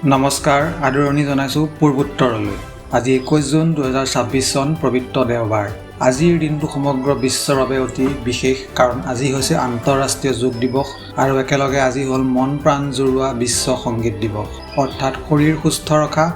নমস্কাৰ, আদৰণি জনাইছোঁ পূৰ্বোত্তৰলৈ। আজি 21 জুন 2026 চন পবিত্ৰ দেওবাৰ। আজিৰ দিনটো সমগ্ৰ বিশ্বৰ বাবে অতি বিশেষ, কাৰণ আজি হৈছে আন্তঃৰাষ্ট্ৰীয় যোগ দিৱস আৰু একেলগে আজি হ'ল মন প্ৰাণ জুৰুৱা বিশ্ব সংগীত দিৱস। অৰ্থাৎ শৰীৰ সুস্থ ৰখা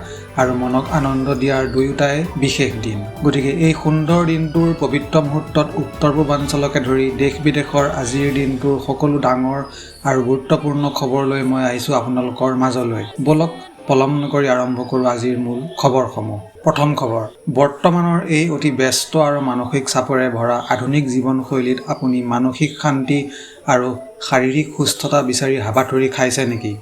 আৰু মনক আনন্দ দিয়াৰ দুয়োটাই বিশেষ দিন। গতিকে এই সুন্দৰ দিনটোৰ পবিত্ৰ মুহূৰ্তত উত্তৰ পূৰ্বাঞ্চলকে ধৰি দেশ বিদেশৰ আজিৰ দিনটোৰ সকলো ডাঙৰ আৰু গুৰুত্বপূৰ্ণ খবৰ লৈ মই আহিছোঁ আপোনালোকৰ মাজলৈ। বলক পলম নকৰি আৰম্ভ কৰোঁ আজিৰ মূল খবৰসমূহ। প্ৰথম খবৰ, বৰ্তমানৰ এই অতি ব্যস্ত আৰু মানসিক চাপেৰে ভৰা আধুনিক জীৱনশৈলীত আপুনি মানসিক শান্তি আৰু শাৰীৰিক সুস্থতা বিচাৰি হাবাথুৰি খাইছে নেকি?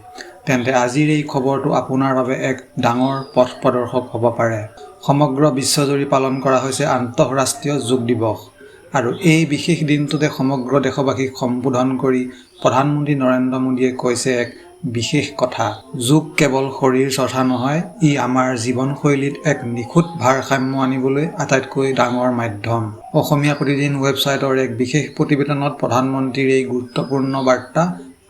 তেন্তে আজিৰ এই খবৰটো আপোনাৰ বাবে এক ডাঙৰ পথ প্ৰদৰ্শক হ'ব পাৰে। সমগ্ৰ বিশ্বজুৰি পালন কৰা হৈছে আন্তঃৰাষ্ট্ৰীয় যোগ দিৱস আৰু এই বিশেষ দিনটোতে সমগ্ৰ দেশবাসীক সম্বোধন কৰি প্ৰধানমন্ত্ৰী নৰেন্দ্ৰ মোদীয়ে কৈছে এক বিশেষ কথা। যোগ কেৱল শৰীৰ চৰ্চা নহয়, ই আমাৰ জীৱনশৈলীত এক নিখুঁত ভাৰসাম্য আনিবলৈ আটাইতকৈ ডাঙৰ মাধ্যম। অসমীয়া প্ৰতিদিন ৱেবছাইটৰ এক বিশেষ প্ৰতিবেদনত প্ৰধানমন্ত্ৰীৰ এই গুৰুত্বপূৰ্ণ বাৰ্তা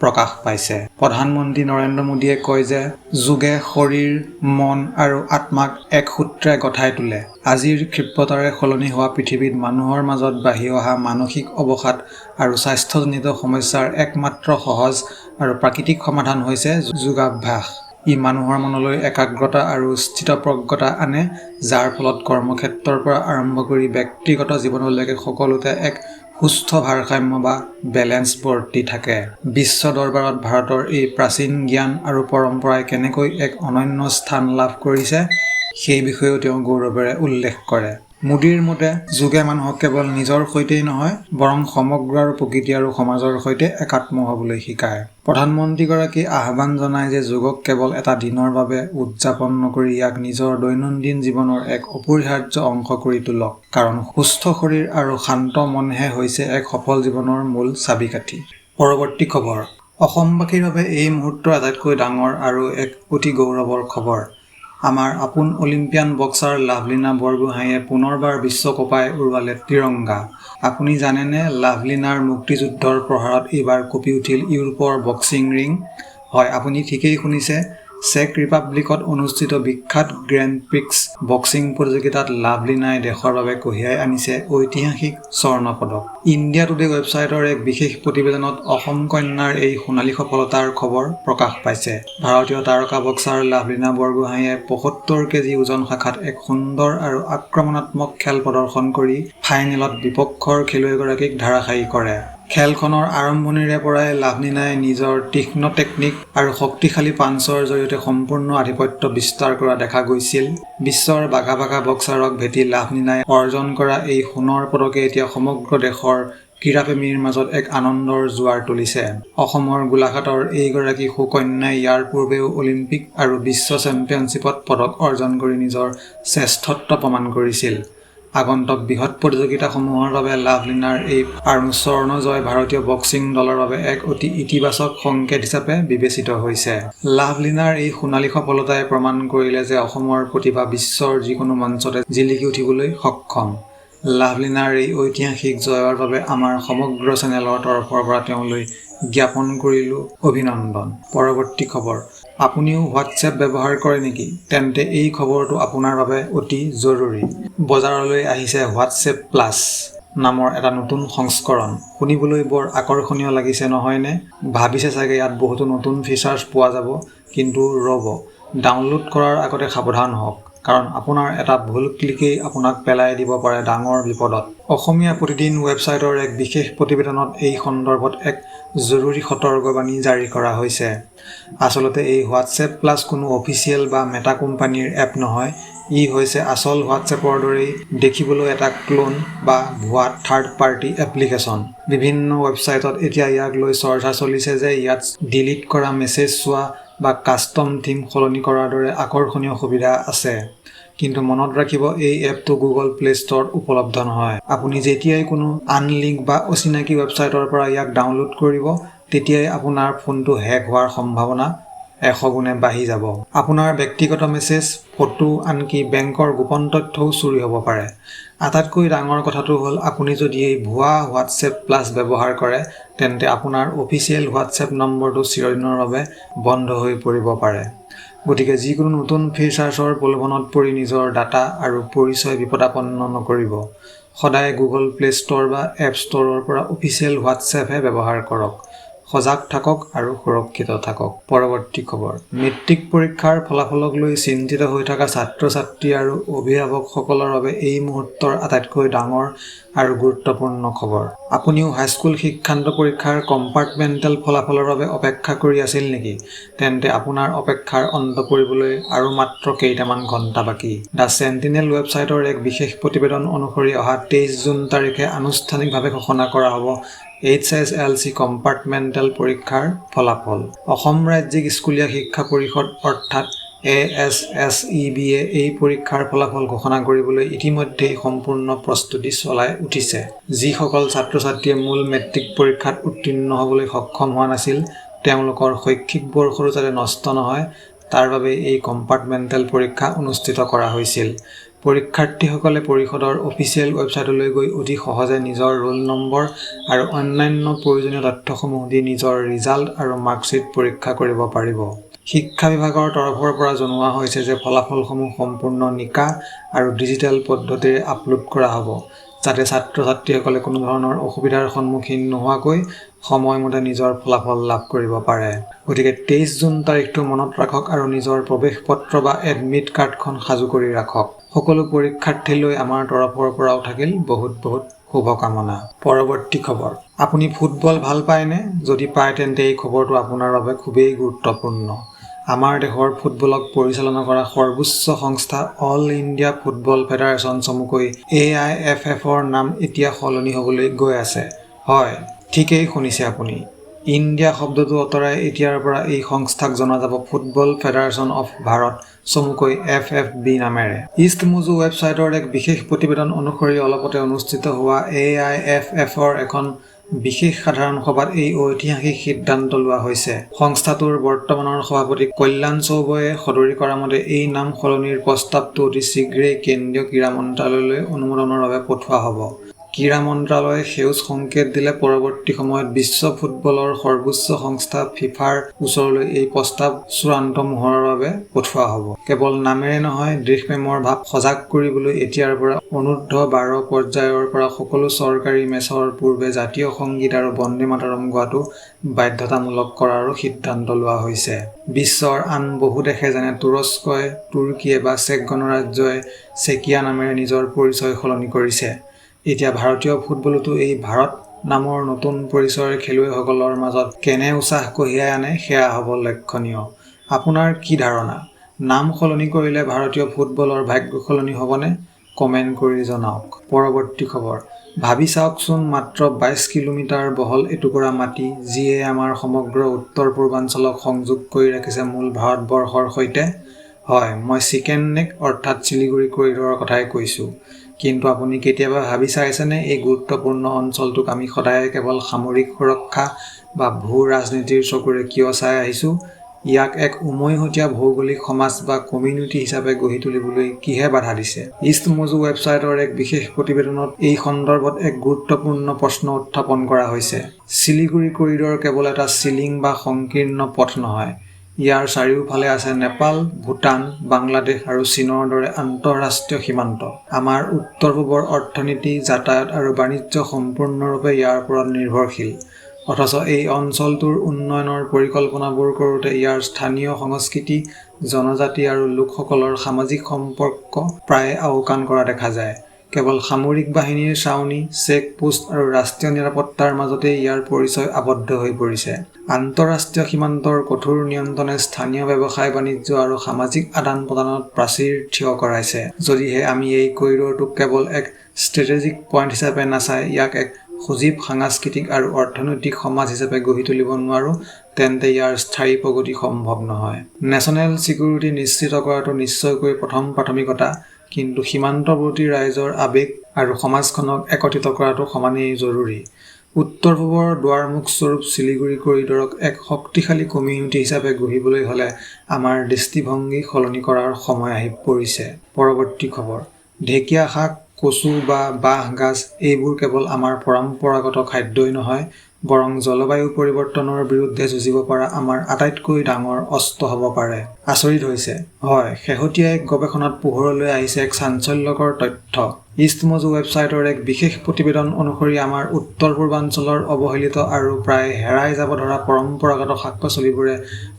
প্ৰকাশ পাইছে। প্ৰধানমন্ত্ৰী নৰেন্দ্ৰ মোদীয়ে কয় যে যোগে শৰীৰ, মন আৰু আত্মাক এক সূত্ৰে গঠাই তোলে। আজিৰ ক্ষিপ্ৰতাৰে সলনি হোৱা পৃথিৱীত মানুহৰ মাজত বাঢ়ি অহা মানসিক অৱসাদ আৰু স্বাস্থ্যজনিত সমস্যাৰ একমাত্ৰ সহজ আৰু প্ৰাকৃতিক সমাধান হৈছে যোগাভ্যাস। ই মানুহৰ মনলৈ একাগ্ৰতা আৰু স্থিতপ্ৰজ্ঞতা আনে, যাৰ ফলত কৰ্মক্ষেত্ৰৰ পৰা আৰম্ভ কৰি ব্যক্তিগত জীৱনলৈকে সকলোতে এক সুস্থ ভাৰসাম্য বা বেলেন্স বৰ্তি থাকে। বিশ্ব দৰবাৰত ভাৰতৰ এই প্ৰাচীন জ্ঞান আৰু পৰম্পৰাই কেনেকৈ এক অনন্য স্থান লাভ কৰিছে সেই বিষয়েও তেওঁ গৌৰৱেৰে উল্লেখ কৰে। মোদীৰ মতে যোগে মানুহক কেৱল নিজৰ সৈতেই নহয়, বৰং সমগ্ৰ আৰু প্ৰকৃতি আৰু সমাজৰ সৈতে একাত্ম হ'বলৈ শিকায়। প্ৰধানমন্ত্ৰীগৰাকীয়ে আহ্বান জনায় যে যোগক কেৱল এটা দিনৰ বাবে উদযাপন নকৰি ইয়াক নিজৰ দৈনন্দিন জীৱনৰ এক অপৰিহাৰ্য অংশ কৰি তোলক, কাৰণ সুস্থ শৰীৰ আৰু শান্ত মনহে হৈছে এক সফল জীৱনৰ মূল চাবিকাঠি। পৰৱৰ্তী খবৰ, অসমবাসীৰ বাবে এই মুহূৰ্তৰ আটাইতকৈ ডাঙৰ আৰু এক অতি গৌৰৱৰ খবৰ। আমাৰ আপোন অলিম্পিয়ান বক্সাৰ লাভলীনা বৰগোহাঁইয়ে পুনৰবাৰ বিশ্বকপাই উৰুৱালে ত্ৰিৰংগা। আপুনি জানেনে, লাভলীনাৰ মুক্তিযুদ্ধৰ প্ৰহাৰত এইবাৰ কঁপি উঠিল ইউৰোপৰ বক্সিং ৰিং? হয়, আপুনি ঠিকেই শুনিছে। চেক ৰিপাব্লিকত অনুষ্ঠিত বিখ্যাত গ্ৰেণ্ড প্ৰিক্স বক্সিং প্ৰতিযোগিতাত লাভলীনাই দেশৰ বাবে কঢ়িয়াই আনিছে ঐতিহাসিক স্বৰ্ণ পদক। ইণ্ডিয়া টুডে ৱেবছাইটৰ এক বিশেষ প্ৰতিবেদনত অসম কন্যাৰ এই সোণালী সফলতাৰ খবৰ প্ৰকাশ পাইছে। ভাৰতীয় তাৰকা বক্সাৰ লাভলীনা বৰগোহাঁইয়ে ৭৫ কেজি ওজন শাখাত এক সুন্দৰ আৰু আক্ৰমণাত্মক খেল প্ৰদৰ্শন কৰি ফাইনেলত বিপক্ষৰ খেলুৱৈগৰাকীক ধাৰাসায়ী কৰে। খেলখনৰ আৰম্ভণিৰে পৰাই লাভলীনাই নিজৰ তীক্ষ্ণ টেকনিক আৰু শক্তিশালী পাঞ্চৰ জৰিয়তে সম্পূৰ্ণ আধিপত্য বিস্তাৰ কৰা দেখা গৈছিল। বিশ্বৰ বাঘা বাঘা বক্সাৰক ভেটি লাভলীনাই অৰ্জন কৰা এই সোণৰ পদকে এতিয়া সমগ্ৰ দেশৰ ক্ৰীড়াপ্ৰেমীৰ মাজত এক আনন্দৰ জোৱাৰ তুলিছে। অসমৰ গোলাঘাটৰ এইগৰাকী সুকন্যাই ইয়াৰ পূৰ্বেও অলিম্পিক আৰু বিশ্ব চেম্পিয়নশ্বিপত পদক অৰ্জন কৰি নিজৰ শ্ৰেষ্ঠত্ব প্ৰমাণ কৰিছিল। আগন্তুক বৃহৎ প্ৰতিযোগিতাসমূহৰ বাবে লাভলীনাৰ এই স্বৰ্ণ জয় ভাৰতীয় বক্সিং দলৰ বাবে এক অতি ইতিবাচক সংকেত হিচাপে বিবেচিত হৈছে। লাভলীনাৰ এই সোণালী সফলতাই প্ৰমাণ কৰিলে যে অসমৰ প্ৰতিভা বিশ্বৰ যিকোনো মঞ্চতে জিলিকি উঠিবলৈ সক্ষম। লাভলীনাৰ এই ঐতিহাসিক জয়ৰ বাবে আমাৰ সমগ্ৰ চেনেলৰ তৰফৰ পৰা তেওঁলৈ জ্ঞাপন কৰিলোঁ অভিনন্দন। পৰৱৰ্তী খবৰ, আপুনিও হোৱাটছএপ ব্যৱহাৰ কৰে নেকি? তেন্তে এই খবৰটো আপোনাৰ বাবে অতি জৰুৰী। বজাৰলৈ আহিছে হোৱাটছএপ প্লাছ নামৰ এটা নতুন সংস্কৰণ। শুনিবলৈ বৰ আকৰ্ষণীয় লাগিছে নহয়নে? ভাবিছে চাগে ইয়াত বহুতো নতুন ফিচাৰ্ছ পোৱা যাব, কিন্তু ৰ'ব, ডাউনলোড কৰাৰ আগতে সাৱধান হওক, কাৰণ আপোনাৰ এটা ভুল ক্লিকেই আপোনাক পেলাই দিব পাৰে ডাঙৰ বিপদত। অসমীয়া প্ৰতিদিন ৱেবছাইটৰ এক বিশেষ প্ৰতিবেদনত এই সন্দৰ্ভত এক জৰুৰী সতৰ্কবাণী জাৰি কৰা হৈছে। আচলতে এই হোৱাটছএপ প্লাছ কোনো অফিচিয়েল বা মেটা কোম্পানীৰ এপ নহয়। ই হৈছে আচল হোৱাটছএপৰ দৰেই দেখিবলৈ এটা ক্লোন বা ভুৱা থাৰ্ড পাৰ্টি এপ্লিকেশ্যন। বিভিন্ন ৱেবছাইটত এতিয়া ইয়াক লৈ চৰ্চা চলিছে যে ইয়াত ডিলিট কৰা মেছেজ চোৱা বা কাষ্টম থিম সলনি কৰাৰ দৰে আকৰ্ষণীয় সুবিধা আছে। কিন্তু মনত ৰাখিব, এই এপটো গুগল প্লে ষ্টৰত উপলব্ধ নহয়। আপুনি যেতিয়াই কোনো আনলিংক বা অচিনাকি ৱেবছাইটৰ পৰা ইয়াক ডাউনলোড কৰিব, তেতিয়াই আপোনাৰ ফোনটো হেক হোৱাৰ সম্ভাৱনা 100 গুণে বাঢ়ি যাব। আপোনাৰ ব্যক্তিগত মেছেজ, ফটো, আনকি বেংকৰ গোপন তথ্যও চুৰি হ'ব পাৰে। আটাইতকৈ ডাঙৰ কথাটো হ'ল, আপুনি যদি এই ভুৱা হোৱাটছএপ প্লাছ ব্যৱহাৰ কৰে, তেন্তে আপোনাৰ অফিচিয়েল হোৱাটছএপ নম্বৰটো চিৰদিনৰ বাবে বন্ধ হৈ পৰিব পাৰে। গতিকে যিকোনো নতুন ফিচাৰ্ছৰ প্ৰলোভনত পৰি নিজৰ ডাটা আৰু পৰিচয় বিপদাপন্ন নকৰিব। সদায় গুগল প্লে ষ্ট'ৰ বা এপ ষ্ট'ৰৰ পৰা অফিচিয়েল হোৱাটছএপহে ব্যৱহাৰ কৰক। সজাগ থাকক আৰু সুৰক্ষিত থাকক। পৰৱৰ্তী খবৰ। মেট্ৰিক পৰীক্ষাৰ ফলাফলক লৈ চিন্তিত হৈ থকা ছাত্ৰ-ছাত্ৰী আৰু অভিভাৱকসকলৰ বাবে এই মুহূৰ্তৰ আটাইতকৈ ডাঙৰ আৰু গুৰুত্বপূৰ্ণ খবৰ। আপুনিও হাইস্কুল শিক্ষান্ত পৰীক্ষাৰ কম্পাৰ্টমেণ্টেল ফলাফলৰ বাবে অপেক্ষা কৰি আছিল নেকি? তেন্তে আপোনাৰ অপেক্ষাৰ অন্ত পৰিবলৈ আৰু মাত্ৰ কেইটামান ঘণ্টা বাকী। দ্য চেণ্টিনেল ৱেবছাইটৰ এক বিশেষ প্ৰতিবেদন অনুসৰি অহা 23 জুন তাৰিখে আনুষ্ঠানিকভাৱে ঘোষণা কৰা হ'ব HSLC কম্পাৰ্টমেণ্টেল পৰীক্ষাৰ ফলাফল। অসম ৰাজ্যিক স্কুলীয়া শিক্ষা পৰিষদ অৰ্থাৎ ASSEB-য়ে এই পৰীক্ষাৰ ফলাফল ঘোষণা কৰিবলৈ ইতিমধ্যেই সম্পূৰ্ণ প্ৰস্তুতি চলাই উঠিছে। যিসকল ছাত্ৰ-ছাত্ৰীয়ে মূল মেট্ৰিক পৰীক্ষাত উত্তীৰ্ণ হ'বলৈ সক্ষম হোৱা নাছিল, তেওঁলোকৰ শৈক্ষিক বৰ্ষটো যাতে নষ্ট নহয়, তাৰ বাবে এই কম্পাৰ্টমেণ্টেল পৰীক্ষা অনুষ্ঠিত কৰা হৈছিল। পৰীক্ষাৰ্থীসকলে পৰিষদৰ অফিচিয়েল ৱেবছাইটলৈ গৈ অতি সহজে নিজৰ ৰোল নম্বৰ আৰু অন্যান্য প্ৰয়োজনীয় তথ্যসমূহ দি নিজৰ ৰিজাল্ট আৰু মাৰ্কশ্বিট পৰীক্ষা কৰিব পাৰিব। শিক্ষা বিভাগৰ তৰফৰ পৰা জনোৱা হৈছে যে ফলাফলসমূহ সম্পূৰ্ণ নিকা আৰু ডিজিটেল পদ্ধতিৰে আপলোড কৰা হ'ব, যাতে ছাত্ৰ-ছাত্ৰীসকলে কোনো ধৰণৰ অসুবিধাৰ সন্মুখীন নোহোৱাকৈ সময়মতে নিজৰ ফলাফল লাভ কৰিব পাৰে। গতিকে 23 জুন তাৰিখটো মনত ৰাখক আৰু নিজৰ প্ৰৱেশ পত্ৰ বা এডমিট কাৰ্ডখন সাজু কৰি ৰাখক। সকলো পৰীক্ষাৰ্থীলৈ আমাৰ তৰফৰ পৰাও থাকিল বহুত বহুত শুভকামনা। পৰৱৰ্তী খবৰ। আপুনি ফুটবল ভাল পায়নে? যদি পায় তেন্তে এই খবৰটো আপোনাৰ বাবে খুবেই গুৰুত্বপূৰ্ণ। আমাৰ দেশৰ ফুটবলক পৰিচালনা কৰা সৰ্বোচ্চ সংস্থা অল ইণ্ডিয়া ফুটবল ফেডাৰেশ্যন চমুকৈ AIFF-ৰ নাম এতিয়া সলনি হ'বলৈ গৈ আছে। হয়, ঠিকেই শুনিছে আপুনি। ইণ্ডিয়া শব্দটো আঁতৰাই এতিয়াৰ পৰা এই সংস্থাক জনা যাব ফুটবল ফেডাৰেশ্যন অফ ভাৰত চমুকৈ FFB নামেৰে। ইষ্টমোজো ৱেবছাইটৰ এক বিশেষ প্ৰতিবেদন অনুসৰি অলপতে অনুষ্ঠিত হোৱা AIFF-ৰ এখন বিশেষ সাধাৰণ সভাত এই ঐতিহাসিক সিদ্ধান্ত লোৱা হৈছে। সংস্থাটোৰ বৰ্তমানৰ সভাপতি কল্যাণ চৌবেয়ে সদৰি কৰা মতে এই নাম সলনিৰ প্ৰস্তাৱটো অতি শীঘ্ৰেই কেন্দ্ৰীয় ক্ৰীড়া মন্ত্ৰালয়লৈ অনুমোদনৰ বাবে পঠোৱা হ'ব। ক্ৰীড়া মন্ত্ৰালয়ে সেউজ সংকেত দিলে পৰৱৰ্তী সময়ত বিশ্ব ফুটবলৰ সৰ্বোচ্চ সংস্থা ফিফাৰ ওচৰলৈ এই প্ৰস্তাৱ চূড়ান্ত মোহৰৰ বাবে পঠোৱা হ'ব। কেৱল নামেৰে নহয়, দেশপ্ৰেমৰ ভাৱ সজাগ কৰিবলৈ এতিয়াৰ পৰা অনূৰ্ধ্ব 12 পৰ্যায়ৰ পৰা সকলো চৰকাৰী মেচৰ পূৰ্বে জাতীয় সংগীত আৰু বন্দে মাতৰম গোৱাটো বাধ্যতামূলক কৰাৰো সিদ্ধান্ত লোৱা হৈছে। বিশ্বৰ আন বহু দেশে যেনে তুৰস্কই, তুৰ্কীয়ে বা চেক গণৰাজ্যই চেকিয়া নামেৰে নিজৰ পৰিচয় সলনি কৰিছে। এতিয়া ভাৰতীয় ফুটবলতো এই ভাৰত নামৰ নতুন পৰিচয়ৰ খেলুৱৈসকলৰ মাজত কেনে উৎসাহ কঢ়িয়াই আনে সেয়া হ'ব লক্ষণীয়। আপোনাৰ কি ধাৰণা? নাম সলনি কৰিলে ভাৰতীয় ফুটবলৰ ভাগ্য সলনি হ'বনে? কমেণ্ট কৰি জনাওক। পৰৱৰ্তী খবৰ। ভাবি চাওকচোন, মাত্ৰ 22 কিলোমিটাৰ বহল এটুকুৰা মাটি, যিয়ে আমাৰ সমগ্ৰ উত্তৰ পূৰ্বাঞ্চলক সংযোগ কৰি ৰাখিছে মূল ভাৰতবৰ্ষৰ সৈতে। হয়, মই চিকেন নেক অৰ্থাৎ শিলিগুৰি কৰিডৰৰ কথাই কৈছোঁ। কিন্তু আপুনি কেতিয়াবা ভাবি চাইছেনে এই গুৰুত্বপূৰ্ণ অঞ্চলটোক আমি সদায় কেৱল সামৰিক সুৰক্ষা বা ভূ-ৰাজনীতিৰ চকুৰে কিয় চাই আহিছোঁ? ইয়াক এক উমৈহতীয়া ভৌগোলিক সমাজ বা কমিউনিটি হিচাপে গঢ়ি তুলিবলৈ কিহে বাধা দিছে? ইষ্টমোজো ৱেবছাইটৰ এক বিশেষ প্ৰতিবেদনত এই সন্দৰ্ভত এক গুৰুত্বপূৰ্ণ প্ৰশ্ন উত্থাপন কৰা হৈছে। শিলিগুৰি কৰিডৰ কেৱল এটা চিলিং বা সংকীৰ্ণ পথ নহয়। ইয়াৰ চাৰিওফালে আছে নেপাল, ভূটান, বাংলাদেশ আৰু চীনৰ দৰে আন্তঃৰাষ্ট্ৰীয় সীমান্ত। আমাৰ উত্তৰ-পূবৰ অৰ্থনীতি, যাতায়াত আৰু বাণিজ্য সম্পূৰ্ণৰূপে ইয়াৰ ওপৰত নিৰ্ভৰশীল। অথচ এই অঞ্চলটোৰ উন্নয়নৰ পৰিকল্পনাবোৰ কৰোঁতে ইয়াৰ স্থানীয় সংস্কৃতি, জনজাতি আৰু লোকসকলৰ সামাজিক সম্পৰ্ক প্ৰায় আওকাণ কৰা দেখা যায়। কেৱল সামৰিক বাহিনীৰ ছাউনি, চেক পোষ্ট আৰু ৰাষ্ট্ৰীয় নিৰাপত্তাৰ মাজতেই ইয়াৰ পৰিচয় আবদ্ধ হৈ পৰিছে। আন্তঃৰাষ্ট্ৰীয় সীমান্তৰ কঠোৰ নিয়ন্ত্ৰণে স্থানীয় ব্যৱসায়, বাণিজ্য আৰু সামাজিক আদান-প্ৰদানত প্ৰাচীৰ থিয় কৰাইছে। যদিহে আমি এই কৰিডৰটোক কেৱল এক ষ্ট্ৰেটেজিক পইণ্ট হিচাপে নাচাই ইয়াক এক সজীৱ সাংস্কৃতিক আৰু অৰ্থনৈতিক সমাজ হিচাপে গঢ়ি তুলিব নোৱাৰোঁ, তেন্তে ইয়াৰ স্থায়ী প্ৰগতি সম্ভৱ নহয়। নেশ্যনেল ছিকিউৰিটি নিশ্চিত কৰাটো নিশ্চয়কৈ প্ৰথম প্ৰাথমিকতা, কিন্তু সীমান্তৱৰ্তী ৰাইজৰ আৱেগ আৰু সমাজখনক একত্ৰিত কৰাটো সমানেই জৰুৰী। উত্তৰ-পূবৰ দুৱাৰমুখ স্বৰূপ শিলিগুৰি কৰিডৰক এক শক্তিশালী কমিউনিটি হিচাপে গঢ়িবলৈ হ'লে আমাৰ দৃষ্টিভংগী সলনি কৰাৰ সময় আহি পৰিছে। পৰৱৰ্তী খবৰ। ঢেকীয়া শাক, কচু বা বাঁহ গাজ এইবোৰ কেৱল আমাৰ পৰম্পৰাগত খাদ্যই নহয়, বৰং জলবায়ু পৰিৱৰ্তনৰ বিৰুদ্ধে যুঁজিব পৰা আমাৰ আটাইতকৈ ডাঙৰ অস্ত্ৰ হ'ব পাৰে। আচৰিত হৈছে, হয়, শেহতীয়া এক গৱেষণাত পোহৰলৈ আহিছে এক চাঞ্চল্যকৰ তথ্য। ইষ্টমোজ ৱেবছাইটৰ এক বিশেষ প্ৰতিবেদন অনুসৰি আমাৰ উত্তৰ-পূৰ্বাঞ্চলৰ অৱহেলিত আৰু প্ৰায় হেৰাই যাব ধৰা পৰম্পৰাগত শাক-পাচলিবোৰে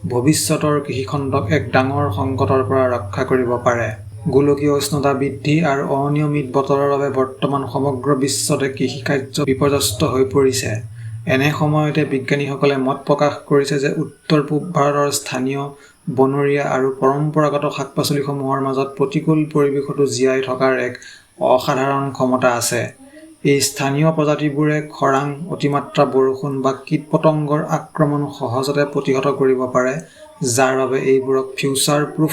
ভৱিষ্যতৰ কৃষিখণ্ডক এক ডাঙৰ সংকটৰ পৰা ৰক্ষা কৰিব পাৰে। গোলকীয় উষ্ণতা বৃদ্ধি আৰু অনিয়মিত বতৰৰ বাবে বৰ্তমান সমগ্ৰ বিশ্বতে কৃষিকাৰ্য বিপৰ্যস্ত হৈ পৰিছে। এনে সময়তে বিজ্ঞানীসকলে মত প্ৰকাশ কৰিছে যে উত্তৰ-পূব ভাৰতৰ স্থানীয়, বনৰীয়া আৰু পৰম্পৰাগত শাক-পাচলিসমূহৰ মাজত প্ৰতিকূল পৰিৱেশতো জীয়াই থকাৰ এক অসাধাৰণ ক্ষমতা আছে। এই স্থানীয় প্ৰজাতিবোৰে খৰাং, অতিমাত্ৰা বৰষুণ বা কীট-পতংগৰ আক্ৰমণ সহজতে প্ৰতিহত কৰিব পাৰে, যাৰ বাবে এইবোৰক ফিউচাৰ প্ৰুফ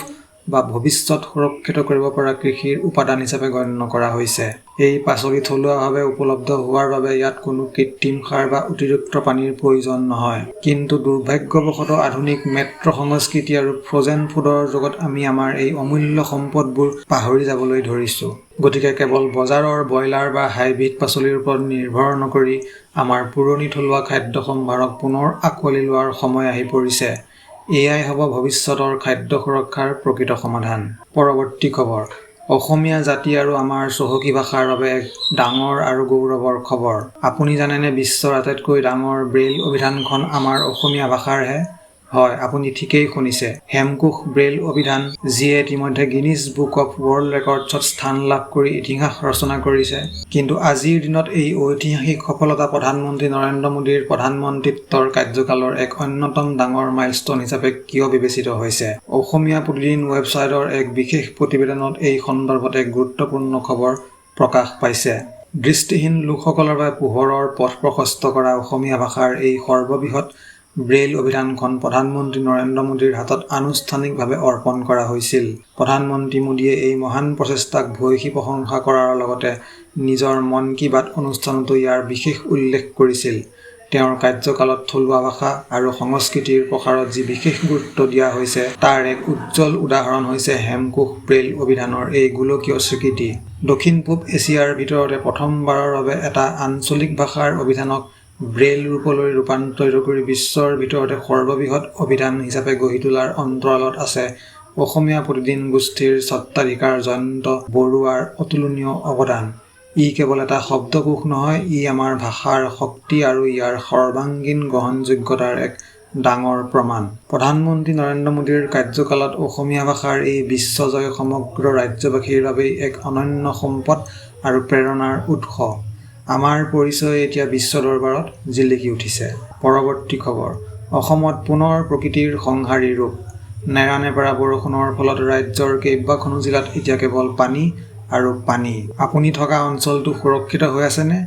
বা ভৱিষ্যত সুৰক্ষিত কৰিব পৰা কৃষিৰ উপাদান হিচাপে গণ্য কৰা হৈছে। এই পাচলি থলুৱাভাৱে উপলব্ধ হোৱাৰ বাবে ইয়াত কোনো কৃত্ৰিম সাৰ বা অতিৰিক্ত পানীৰ প্ৰয়োজন নহয়। কিন্তু দুৰ্ভাগ্যবশতঃ আধুনিক মেট্ৰ' সংস্কৃতি আৰু ফ্ৰ'জেন ফুডৰ যুগত আমি আমাৰ এই অমূল্য সম্পদবোৰ পাহৰি যাবলৈ ধৰিছোঁ। গতিকে কেৱল বজাৰৰ ব্ৰইলাৰ বা হাইব্ৰিড পাচলিৰ ওপৰত নিৰ্ভৰ নকৰি আমাৰ পুৰণি থলুৱা খাদ্য সম্ভাৰক পুনৰ আঁকোৱালি লোৱাৰ সময় আহি পৰিছে। এয়াই হ'ব ভৱিষ্যতৰ খাদ্য সুৰক্ষাৰ প্ৰকৃত সমাধান। পৰৱৰ্তী খবৰ। অসমীয়া জাতি আৰু আমাৰ চহকী ভাষাৰ বাবে এক ডাঙৰ আৰু গৌৰৱৰ খবৰ। আপুনি জানেনে বিশ্বৰ আটাইতকৈ ডাঙৰ ব্ৰেইল অভিধানখন আমাৰ অসমীয়া ভাষাৰহে? হয়, আপুনি ঠিকেই শুনিছে। হেমকোষ ব্ৰেইল অভিধান, যিয়ে ইতিমধ্যে গিনিজ বুক অৱ ৱৰ্ল্ড ৰেকৰ্ডছত স্থান লাভ কৰি ইতিহাস ৰচনা কৰিছে। কিন্তু আজিৰ দিনত এই ঐতিহাসিক সফলতা প্ৰধানমন্ত্ৰী নৰেন্দ্ৰ মোদীৰ প্ৰধানমন্ত্ৰীত্বৰ কাৰ্যকালৰ এক অন্যতম ডাঙৰ মাইলষ্টন হিচাপে কিয় বিবেচিত হৈছে? অসমীয়া প্ৰতিদিন ৱেবছাইটৰ এক বিশেষ প্ৰতিবেদনত এই সন্দৰ্ভত এক গুৰুত্বপূৰ্ণ খবৰ প্ৰকাশ পাইছে। দৃষ্টিহীন লোকসকলৰ বাবে পোহৰৰ পথ প্ৰশস্ত কৰা অসমীয়া ভাষাৰ এই সৰ্ববৃহৎ ব্ৰেইল অভিধানখন প্ৰধানমন্ত্ৰী নৰেন্দ্ৰ মোদীৰ হাতত আনুষ্ঠানিকভাৱে অৰ্পণ কৰা হৈছিল। প্ৰধানমন্ত্ৰী মোদীয়ে এই মহান প্ৰচেষ্টাক ভূয়সী প্ৰশংসা কৰাৰ লগতে নিজৰ মন কী বাত অনুষ্ঠানতো ইয়াৰ বিশেষ উল্লেখ কৰিছিল। তেওঁৰ কাৰ্যকালত থলুৱা ভাষা আৰু সংস্কৃতিৰ প্ৰসাৰত যি বিশেষ গুৰুত্ব দিয়া হৈছে, তাৰ এক উজ্জ্বল উদাহৰণ হৈছে হেমকোষ ব্ৰেইল অভিধানৰ এই গোলকীয় স্বীকৃতি। দক্ষিণ-পূব এছিয়াৰ ভিতৰতে প্ৰথমবাৰৰ বাবে এটা আঞ্চলিক ভাষাৰ অভিধানক ব্ৰেইল ৰূপলৈ ৰূপান্তৰিত কৰি বিশ্বৰ ভিতৰতে সৰ্ববৃহৎ অভিধান হিচাপে গঢ়ি তোলাৰ অন্তৰালত আছে অসমীয়া প্ৰতিদিন গোষ্ঠীৰ স্বত্বাধিকাৰ জয়ন্ত বৰুৱাৰ অতুলনীয় অৱদান। ই কেৱল এটা শব্দকোষ নহয়, ই আমাৰ ভাষাৰ শক্তি আৰু ইয়াৰ সৰ্বাংগীন গ্ৰহণযোগ্যতাৰ এক ডাঙৰ প্ৰমাণ। প্ৰধানমন্ত্ৰী নৰেন্দ্ৰ মোদীৰ কাৰ্যকালত অসমীয়া ভাষাৰ এই বিশ্বজয় সমগ্ৰ ৰাজ্যবাসীৰ বাবেই এক অনন্য সম্পদ আৰু প্ৰেৰণাৰ উৎস। আমাৰ পৰিচয় এতিয়া বিশ্ব দৰবাৰত জিলিকি উঠিছে। পৰৱৰ্তী খবৰ। অসমত পুনৰ প্ৰকৃতিৰ সংহাৰী ৰূপ। নেৰানেপেৰা বৰষুণৰ ফলত ৰাজ্যৰ কেইবাখনো জিলাত এতিয়া কেৱল পানী আৰু পানী। আপুনি থকা অঞ্চলটো সুৰক্ষিত হৈ আছেনে?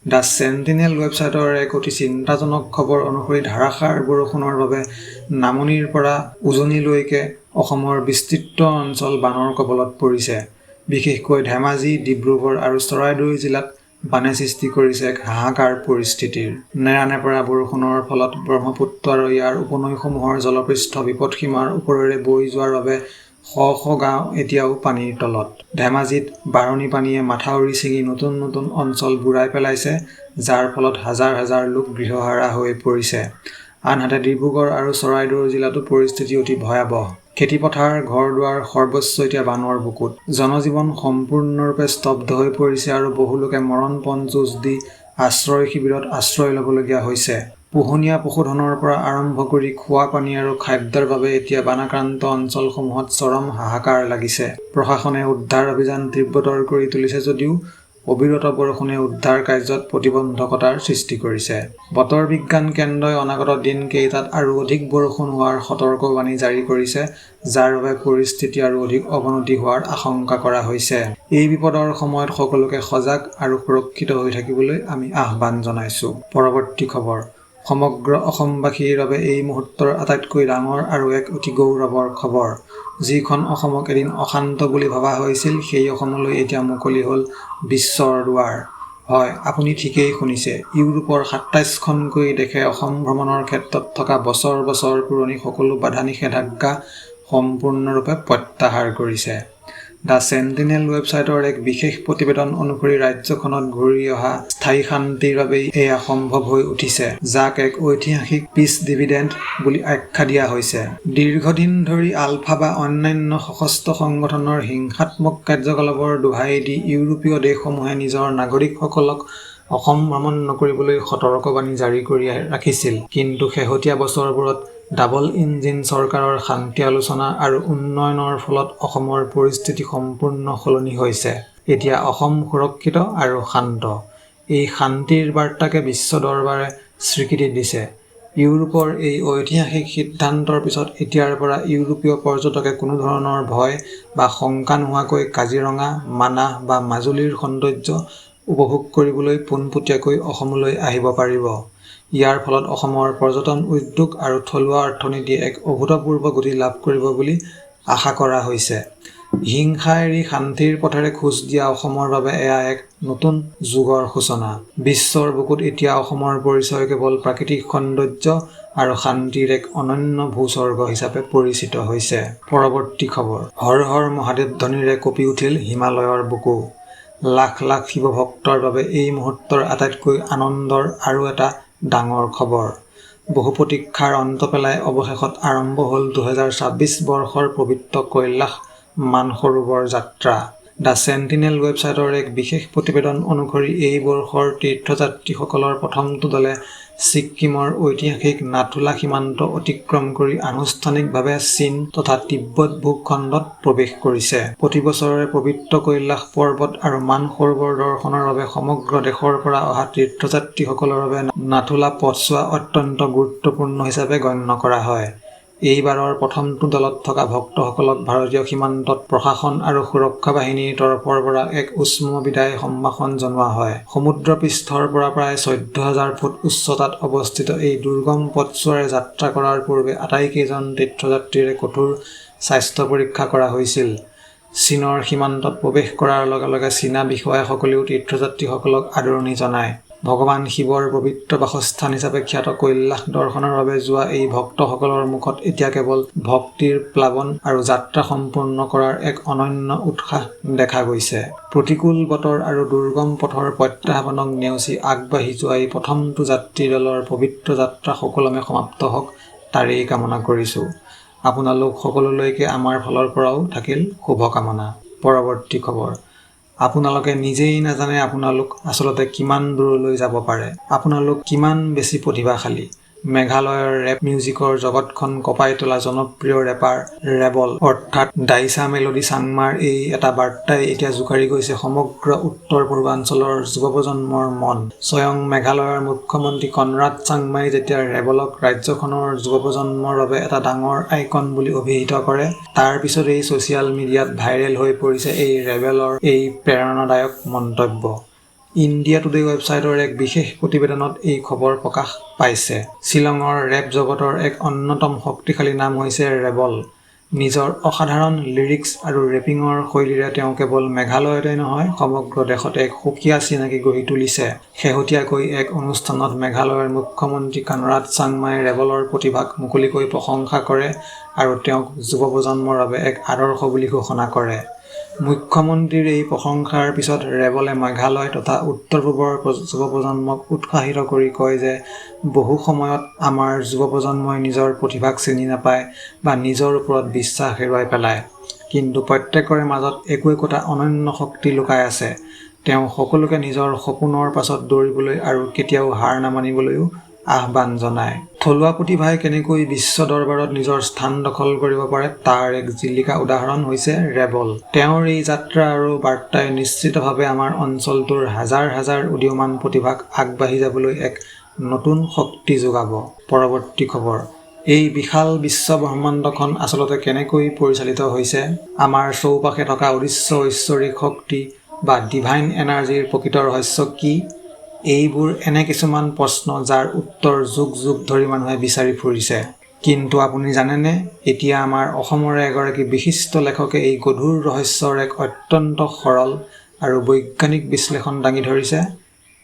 দ্য চেণ্টিনেল ৱেবছাইটৰ এক অতি চিন্তাজনক খবৰ অনুসৰি ধাৰাসাৰ বৰষুণৰ বাবে নামনিৰ পৰা উজনিলৈকে অসমৰ বিস্তৃত অঞ্চল বানৰ কবলত পৰিছে। বিশেষকৈ ধেমাজি, ডিব্ৰুগড় আৰু চৰাইদেউ জিলাত বানে সৃষ্টি কৰিছে এক হাহাকাৰ পৰিস্থিতিৰ। নেৰানেপেৰা বৰষুণৰ ফলত ব্ৰহ্মপুত্ৰ আৰু ইয়াৰ উপনৈসমূহৰ জলপৃষ্ঠ বিপদসীমাৰ ওপৰেৰে বৈ যোৱাৰ বাবে শ শ গাঁও এতিয়াও পানীৰ তলত। ধেমাজিত বাঢ়নী পানীয়ে মাথাউৰি ছিঙি নতুন নতুন অঞ্চল বুৰাই পেলাইছে, যাৰ ফলত হাজাৰ হাজাৰ লোক গৃহহাৰা হৈ পৰিছে। আনহাতে ডিব্ৰুগড় আৰু চৰাইদেউ জিলাতো পৰিস্থিতি অতি ভয়াৱহ। খেতিপথাৰ, ঘৰ-দুৱাৰ সৰ্বস্ব এতিয়া বানৰ বুকুত। জনজীৱন সম্পূৰ্ণৰূপে স্তব্ধ হৈ পৰিছে আৰু বহুলোকে মৰণপণ যুঁজ দি আশ্ৰয় শিবিৰত আশ্ৰয় ল'বলগীয়া হৈছে। পোহনীয়া পশুধনৰ পৰা আৰম্ভ কৰি খোৱা পানী আৰু খাদ্যৰ বাবে এতিয়া বানাক্ৰান্ত অঞ্চলসমূহত চৰম হাহাকাৰ লাগিছে। প্ৰশাসনে উদ্ধাৰ অভিযান তীব্ৰতৰ কৰি তুলিছে যদিও অবিৰত বৰষুণে উদ্ধাৰ কাৰ্যত প্ৰতিবন্ধকতাৰ সৃষ্টি কৰিছে। বতৰ বিজ্ঞান কেন্দ্ৰই অনাগত দিনকেইটাত আৰু অধিক বৰষুণ হোৱাৰ সতৰ্কবাণী জাৰি কৰিছে, যাৰ বাবে পৰিস্থিতি আৰু অধিক অৱনতি হোৱাৰ আশংকা কৰা হৈছে। এই বিপদৰ সময়ত সকলোকে সজাগ আৰু সুৰক্ষিত হৈ থাকিবলৈ আমি আহ্বান জনাইছো। পৰৱৰ্তী খবৰ। সমগ্ৰ অসমবাসীৰ বাবে এই মুহূৰ্তৰ আটাইতকৈ ডাঙৰ আৰু এক অতি গৌৰৱৰ খবৰ। যিখন অসমক এদিন অশান্ত বুলি ভবা হৈছিল, সেই অসমলৈ এতিয়া মুকলি হ'ল বিশ্বৰ দুৱাৰ। হয়, আপুনি ঠিকেই শুনিছে। ইউৰোপৰ ২৭খনকৈ দেশে অসম ভ্ৰমণৰ ক্ষেত্ৰত থকা বছৰ বছৰ পুৰণি সকলো বাধা নিষেধাজ্ঞা সম্পূৰ্ণৰূপে প্ৰত্যাহাৰ কৰিছে। দ্য চেণ্টিনেল ৱেবছাইটৰ এক বিশেষ প্ৰতিবেদন অনুসৰি ৰাজ্যখনত ঘূৰি অহা স্থায়ী শান্তিৰ বাবেই এয়া সম্ভৱ হৈ উঠিছে, যাক এক ঐতিহাসিক পিছ ডিভিডেণ্ড বুলি আখ্যা দিয়া হৈছে। দীৰ্ঘদিন ধৰি আলফা বা অন্যান্য সশস্ত্ৰ সংগঠনৰ হিংসাত্মক কাৰ্যকলাপৰ দোহাই দি ইউৰোপীয় দেশসমূহে নিজৰ নাগৰিকসকলক অসম ভ্ৰমণ নকৰিবলৈ সতৰ্কবাণী জাৰি কৰি ৰাখিছিল। কিন্তু শেহতীয়া বছৰবোৰত ডাবল ইঞ্জিন চৰকাৰৰ শান্তি আলোচনা আৰু উন্নয়নৰ ফলত অসমৰ পৰিস্থিতি সম্পূৰ্ণ সলনি হৈছে। এতিয়া অসম সুৰক্ষিত আৰু শান্ত। এই শান্তিৰ বাৰ্তাকে বিশ্ব দৰবাৰে স্বীকৃতি দিছে। ইউৰোপৰ এই ঐতিহাসিক সিদ্ধান্তৰ পিছত এতিয়াৰ পৰা ইউৰোপীয় পৰ্যটকে কোনো ধৰণৰ ভয় বা শংকা নোহোৱাকৈ কাজিৰঙা, মানাহ বা মাজুলীৰ সৌন্দৰ্য উপভোগ কৰিবলৈ পোনপটীয়াকৈ অসমলৈ আহিব পাৰিব। ইয়াৰ ফলত অসমৰ পৰ্যটন উদ্যোগ আৰু থলুৱা অৰ্থনীতিয়ে এক অভূতপূৰ্ব গতি লাভ কৰিব বুলি আশা কৰা হৈছে। হিংসা এৰি শান্তিৰ পথেৰে খোজ দিয়া অসমৰ বাবে এয়া এক নতুন যুগৰ সূচনা। বিশ্বৰ বুকুত এতিয়া অসমৰ পৰিচয় কেৱল প্ৰাকৃতিক সৌন্দৰ্য আৰু শান্তিৰ এক অনন্য ভূস্বৰ্গ হিচাপে পৰিচিত হৈছে। পৰৱৰ্তী খবৰ। হৰ হৰ মহাদেৱ ধ্বনিৰে কঁপি উঠিল হিমালয়ৰ বুকু। লাখ লাখ শিৱ ভক্তৰ বাবে এই মুহূৰ্তৰ আটাইতকৈ আনন্দৰ আৰু এটা ডাঙৰ খবৰ। বহু প্ৰতীক্ষাৰ অন্ত পেলাই অৱশেষত আৰম্ভ হ'ল 2026 বৰ্ষৰ পবিত্ৰ কৈলাশ মানসৰোবৰ যাত্ৰা। দ্য চেণ্টিনেল ৱেবছাইটৰ এক বিশেষ প্ৰতিবেদন অনুসৰি এই বৰ্ষৰ তীৰ্থযাত্ৰীসকলৰ প্ৰথমটো দলে ছিক্কিমৰ ঐতিহাসিক নাথুলা সীমান্ত অতিক্ৰম কৰি আনুষ্ঠানিকভাৱে চীন তথা তিব্বত ভূখণ্ডত প্ৰৱেশ কৰিছে। প্ৰতি বছৰে পবিত্ৰ কৈলাশ পৰ্বত আৰু মানসৰোবৰ দৰ্শনৰ বাবে সমগ্ৰ দেশৰ পৰা অহা তীৰ্থযাত্ৰীসকলৰ বাবে নাথুলা পথছোৱা অত্যন্ত গুৰুত্বপূৰ্ণ হিচাপে গণ্য কৰা হয়। এইবাৰৰ প্ৰথমটো দলত থকা ভক্তসকলক ভাৰতীয় সীমান্তত প্ৰশাসন আৰু সুৰক্ষা বাহিনীৰ তৰফৰ পৰা এক উষ্ম বিদায় সম্ভাষণ জনোৱা হয়। সমুদ্ৰ পৃষ্ঠৰ পৰা প্ৰায় 14,000 ফুট উচ্চতাত অৱস্থিত এই দুৰ্গম পথছোৱাৰে যাত্ৰা কৰাৰ পূৰ্বে আটাইকেইজন তীৰ্থযাত্ৰীৰে কঠোৰ স্বাস্থ্য পৰীক্ষা কৰা হৈছিল। চীনৰ সীমান্তত প্ৰৱেশ কৰাৰ লগে লগে চীনা বিষয়াসকলেও তীৰ্থযাত্ৰীসকলক আদৰণি জনায়। ভগৱান শিৱৰ পবিত্ৰ বাসস্থান হিচাপে খ্যাত কৈলাশ দৰ্শনৰ বাবে যোৱা এই ভক্তসকলৰ মুখত এতিয়া কেৱল ভক্তিৰ প্লাৱন আৰু যাত্ৰা সম্পূৰ্ণ কৰাৰ এক অনন্য উৎসাহ দেখা গৈছে। প্ৰতিকূল বতৰ আৰু দুৰ্গম পথৰ প্ৰত্যাহ্বানক নেওচি আগবাঢ়ি যোৱা এই প্ৰথমটো যাত্ৰী দলৰ পবিত্ৰ যাত্ৰা সুকলমে সমাপ্ত হওক তাৰেই কামনা কৰিছোঁ। আপোনালোক সকলোলৈকে আমাৰ ফালৰ পৰাও থাকিল শুভকামনা। পৰৱৰ্তী খবৰ। আপোনালোকে নিজেই নাজানে আপোনালোক আচলতে কিমান দূৰলৈ যাব পাৰে। আপোনালোক কিমান বেছি প্ৰতিভাশালী। মেঘালয়ৰ ৰেপ মিউজিকৰ জগতখন কঁপাই তোলা জনপ্ৰিয় ৰেপাৰ ৰেবল অৰ্থাৎ ডাইচা মেলোডি চাংমাৰ এই এটা বাৰ্তাই এতিয়া জোকাৰি গৈছে সমগ্ৰ উত্তৰ পূৰ্বাঞ্চলৰ যুৱ প্ৰজন্মৰ মন। স্বয়ং মেঘালয়ৰ মুখ্যমন্ত্ৰী কনৰাড চাংমাই যেতিয়া ৰেবলক ৰাজ্যখনৰ যুৱ প্ৰজন্মৰ বাবে এটা ডাঙৰ আইকন বুলি অভিহিত কৰে, তাৰ পিছতেই ছ'চিয়েল মিডিয়াত ভাইৰেল হৈ পৰিছে এই ৰেবেলৰ এই প্ৰেৰণাদায়ক মন্তব্য। ইণ্ডিয়া টুডে ৱেবছাইটৰ এক বিশেষ প্ৰতিবেদনত এই খবৰ প্ৰকাশ পাইছে। শ্বিলঙৰ ৰেপ জগতৰ এক অন্যতম শক্তিশালী নাম হৈছে ৰেবল। নিজৰ অসাধাৰণ লিৰিক্স আৰু ৰেপিঙৰ শৈলীৰে তেওঁ কেৱল মেঘালয়তে নহয় সমগ্ৰ দেশতে এক সুকীয়া চিনাকি গঢ়ি তুলিছে। শেহতীয়াকৈ এক অনুষ্ঠানত মেঘালয়ৰ মুখ্যমন্ত্ৰী কনৰাড চাংমাই ৰেবলৰ প্ৰতিভাক মুকলিকৈ প্ৰশংসা কৰে আৰু তেওঁক যুৱ প্ৰজন্মৰ বাবে এক আদৰ্শ বুলি ঘোষণা কৰে। মুখ্যমন্ত্ৰীৰ এই প্ৰশংসাৰ পিছত ৰেবলে মেঘালয় তথা উত্তৰ পূবৰ যুৱ প্ৰজন্মক উৎসাহিত কৰি কয় যে বহু সময়ত আমাৰ যুৱ প্ৰজন্মই নিজৰ প্ৰতিভাক চিনি নাপায় বা নিজৰ ওপৰত বিশ্বাস হেৰুৱাই পেলায়। কিন্তু প্ৰত্যেকৰে মাজত একো একোটা অনন্য শক্তি লুকাই আছে। তেওঁ সকলোকে নিজৰ সপোনৰ পাছত দৌৰিবলৈ আৰু কেতিয়াও হাৰ নামানিবলৈও আহ্বান জনায়। থলুৱা প্ৰতিভাই কেনেকৈ বিশ্ব দৰবাৰত নিজৰ স্থান দখল কৰিব পাৰে তাৰ এক জিলিকা উদাহৰণ হৈছে ৰেবল। তেওঁৰ এই যাত্ৰা আৰু বাৰ্তাই নিশ্চিতভাৱে আমাৰ অঞ্চলটোৰ হাজাৰ হাজাৰ উদীয়মান প্ৰতিভাক আগবাঢ়ি যাবলৈ এক নতুন শক্তি যোগাব। পৰৱৰ্তী খবৰ। এই বিশাল বিশ্ব ব্ৰহ্মাণ্ডখন আচলতে কেনেকৈ পৰিচালিত হৈছে? আমাৰ চৌপাশে থকা উদ্দেশ্য ঐশ্বৰিক শক্তি বা ডিভাইন এনাৰ্জিৰ প্ৰকৃত ৰহস্য কি? এইবোৰ এনে কিছুমান প্ৰশ্ন যাৰ উত্তৰ যুগ যুগ ধৰি মানুহে বিচাৰি ফুৰিছে। কিন্তু আপুনি জানেনে, এতিয়া আমাৰ অসমৰে এগৰাকী বিশিষ্ট লেখকে এই গধুৰ ৰহস্যৰ এক অত্যন্ত সৰল আৰু বৈজ্ঞানিক বিশ্লেষণ দাঙি ধৰিছে।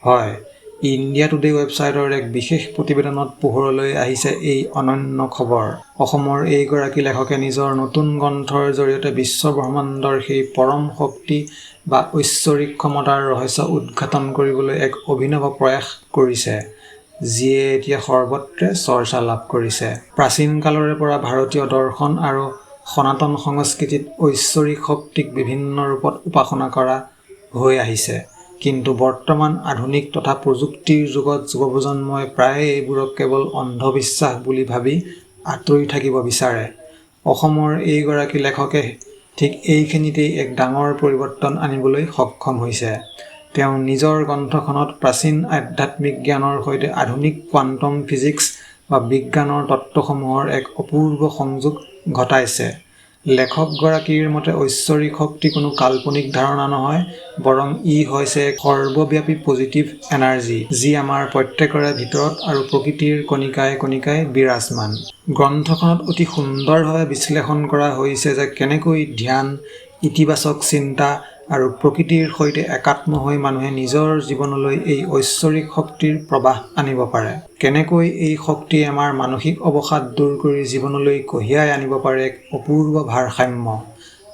হয়, ইণ্ডিয়া টুডে ৱেবছাইটৰ এক বিশেষ প্ৰতিবেদনত পোহৰলৈ আহিছে এই অনন্য খবৰ। অসমৰ এইগৰাকী লেখকে নিজৰ নতুন গ্ৰন্থৰ জৰিয়তে বিশ্বব্ৰহ্মাণ্ডৰ সেই পৰম শক্তি বা ঐশ্বৰিক ক্ষমতাৰ ৰহস্য উদ্ঘাটন কৰিবলৈ এক অভিনৱ প্ৰয়াস কৰিছে, যিয়ে এতিয়া সৰ্বত্ৰে চৰ্চা লাভ কৰিছে। প্ৰাচীন কালৰে পৰা ভাৰতীয় দৰ্শন আৰু সনাতন সংস্কৃতিত ঐশ্বৰিক শক্তিক বিভিন্ন ৰূপত উপাসনা কৰা হৈ আহিছে। কিন্তু বৰ্তমান আধুনিক তথা প্ৰযুক্তিৰ যুগত যুৱপ্ৰজন্মই প্ৰায়ে এইবোৰক কেৱল অন্ধবিশ্বাস বুলি ভাবি আঁতৰি থাকিব বিচাৰে। অসমৰ এইগৰাকী লেখকে ঠিক এইখিনিতেই এক ডাঙৰ পৰিৱৰ্তন আনিবলৈ সক্ষম হৈছে। তেওঁ নিজৰ গ্ৰন্থখনত প্ৰাচীন আধ্যাত্মিক জ্ঞানৰ সৈতে আধুনিক কোৱাণ্টাম ফিজিক্স বা বিজ্ঞানৰ তত্ত্বসমূহৰ এক অপূৰ্ব সংযোগ ঘটাইছে। লেখকগৰাকীৰ মতে ঐশ্বৰিক শক্তি কোনো কাল্পনিক ধাৰণা নহয়, বৰং ই হৈছে এক সৰ্বব্যাপী পজিটিভ এনাৰ্জি, যি আমাৰ প্ৰত্যেকৰে ভিতৰত আৰু প্ৰকৃতিৰ কণিকাই কণিকাই বিৰাজমান। গ্ৰন্থখনত অতি সুন্দৰভাৱে বিশ্লেষণ কৰা হৈছে যে কেনেকৈ ধ্যান, ইতিবাচক চিন্তা আৰু প্ৰকৃতিৰ সৈতে একাত্ম হৈ মানুহে নিজৰ জীৱনলৈ এই ঐশ্বৰিক শক্তিৰ প্ৰৱাহ আনিব পাৰে। কেনেকৈ এই শক্তিয়ে আমাৰ মানসিক অৱসাদ দূৰ কৰি জীৱনলৈ কঢ়িয়াই আনিব পাৰে এক অপূৰ্ব ভাৰসাম্য,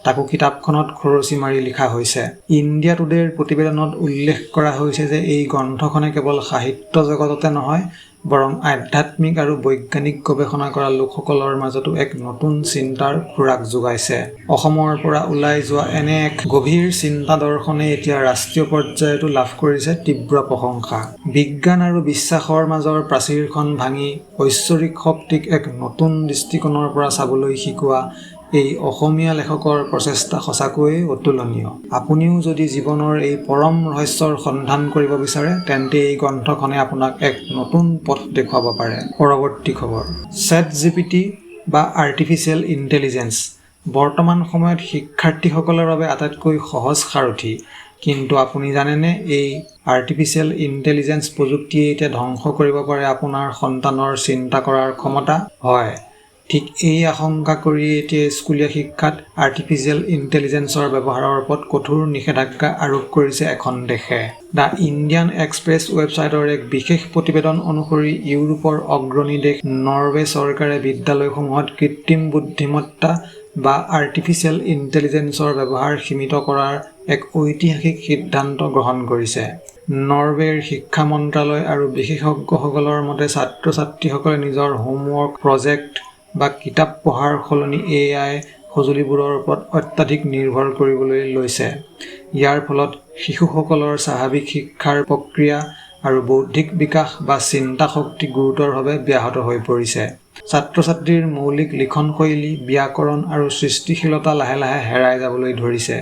তাকো কিতাপখনত খৰচি মাৰি লিখা হৈছে। ইণ্ডিয়া টুডেৰ প্ৰতিবেদনত উল্লেখ কৰা হৈছে যে এই গ্ৰন্থখনে কেৱল সাহিত্য জগততে নহয়, বৰং আধ্যাত্মিক আৰু বৈজ্ঞানিক গৱেষণা কৰা লোকসকলৰ মাজতো এক নতুন চিন্তাৰ খোৰাক যোগাইছে। অসমৰ পৰা ওলাই যোৱা এনে এক গভীৰ চিন্তা দৰ্শনে এতিয়া ৰাষ্ট্ৰীয় পৰ্যায়তো লাভ কৰিছে তীব্ৰ প্ৰশংসা। বিজ্ঞান আৰু বিশ্বাসৰ মাজৰ প্ৰাচীৰখন ভাঙি ঐশ্বৰিক শক্তিক এক নতুন দৃষ্টিকোণৰ পৰা চাবলৈ শিকোৱা এই অসমীয়া লেখকৰ প্ৰচেষ্টা সঁচাকৈয়ে অতুলনীয়। আপুনিও যদি জীৱনৰ এই পৰম ৰহস্যৰ সন্ধান কৰিব বিচাৰে, তেন্তে এই গ্ৰন্থখনে আপোনাক এক নতুন পথ দেখুৱাব পাৰে। পৰৱৰ্তী খবৰ। ChatGPT বা আৰ্টিফিচিয়েল ইণ্টেলিজেন্স বৰ্তমান সময়ত শিক্ষাৰ্থীসকলৰ বাবে আটাইতকৈ সহজ সাৰথি। কিন্তু আপুনি জানেনে, এই আৰ্টিফিচিয়েল ইণ্টেলিজেন্স প্ৰযুক্তিয়ে এতিয়া ধ্বংস কৰিব পাৰে আপোনাৰ সন্তানৰ চিন্তা কৰাৰ ক্ষমতা? হয়, ঠিক এই আশংকা কৰিয়ে এতিয়া স্কুলীয়া শিক্ষাত আৰ্টিফিচিয়েল ইণ্টেলিজেন্সৰ ব্যৱহাৰৰ ওপৰত কঠোৰ নিষেধাজ্ঞা আৰোপ কৰিছে এখন দেশে। দ্য ইণ্ডিয়ান এক্সপ্ৰেছ ৱেবছাইটৰ এক বিশেষ প্ৰতিবেদন অনুসৰি ইউৰোপৰ অগ্ৰণী দেশ নৰৱে চৰকাৰে বিদ্যালয়সমূহত কৃত্ৰিম বুদ্ধিমত্তা বা আৰ্টিফিচিয়েল ইণ্টেলিজেন্সৰ ব্যৱহাৰ সীমিত কৰাৰ এক ঐতিহাসিক সিদ্ধান্ত গ্ৰহণ কৰিছে। নৰৱেৰ শিক্ষা মন্ত্ৰালয় আৰু বিশেষজ্ঞসকলৰ মতে ছাত্ৰ-ছাত্ৰীসকলে নিজৰ হোমৱৰ্ক, প্ৰজেক্ট বা কিতাপ পঢ়াৰ সলনি AI সঁজুলিবোৰৰ ওপৰত অত্যাধিক নিৰ্ভৰ কৰিবলৈ লৈছে। ইয়াৰ ফলত শিশুসকলৰ স্বাভাৱিক শিক্ষাৰ প্ৰক্ৰিয়া আৰু বৌদ্ধিক বিকাশ বা চিন্তা শক্তি গুৰুতৰভাৱে ব্যাহত হৈ পৰিছে। ছাত্ৰ-ছাত্ৰীৰ মৌলিক লিখন শৈলী, ব্যাকৰণ আৰু সৃষ্টিশীলতা লাহে লাহে হেৰাই যাবলৈ ধৰিছে।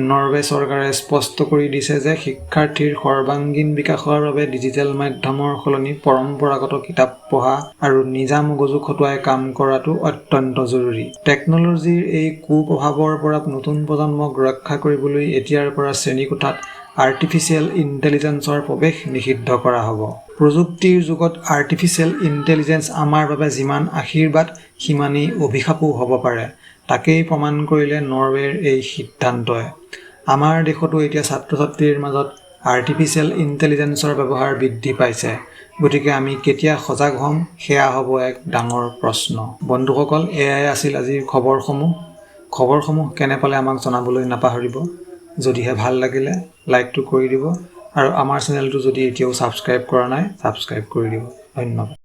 নৰৱে চৰকাৰে স্পষ্ট কৰি দিছে যে শিক্ষাৰ্থীৰ সৰ্বাংগীন বিকাশৰ বাবে ডিজিটেল মাধ্যমৰ সলনি পৰম্পৰাগত কিতাপ পঢ়া আৰু নিজা মগজু খটুৱাই কাম কৰাটো অত্যন্ত জৰুৰী। টেকন'লজিৰ এই কুপ্ৰভাৱৰ পৰা নতুন প্ৰজন্মক ৰক্ষা কৰিবলৈ এতিয়াৰ পৰা শ্ৰেণীকোঠাত আৰ্টিফিচিয়েল ইণ্টেলিজেন্সৰ প্ৰৱেশ নিষিদ্ধ কৰা হ'ব। প্ৰযুক্তিৰ যুগত আৰ্টিফিচিয়েল ইণ্টেলিজেন্স আমাৰ বাবে যিমান আশীৰ্বাদ, সিমানেই অভিশাপো হ'ব পাৰে। তাকেই প্ৰমাণ কৰিলে নৰৱেৰ এই সিদ্ধান্তই। আমাৰ দেশতো এতিয়া ছাত্ৰ-ছাত্ৰীৰ মাজত আৰ্টিফিচিয়েল ইণ্টেলিজেন্সৰ ব্যৱহাৰ বৃদ্ধি পাইছে। গতিকে আমি কেতিয়া সজাগ হ'ম, সেয়া হ'ব এক ডাঙৰ প্ৰশ্ন। বন্ধুসকল, এয়াই আছিল আজিৰ খবৰসমূহ কেনে পালে আমাক জনাবলৈ নাপাহৰিব। যদিহে ভাল লাগিলে লাইকটো কৰি দিব আৰু আমাৰ চেনেলটো যদি এতিয়াও ছাবস্ক্ৰাইব কৰা নাই, ছাবস্ক্ৰাইব কৰি দিব। ধন্যবাদ।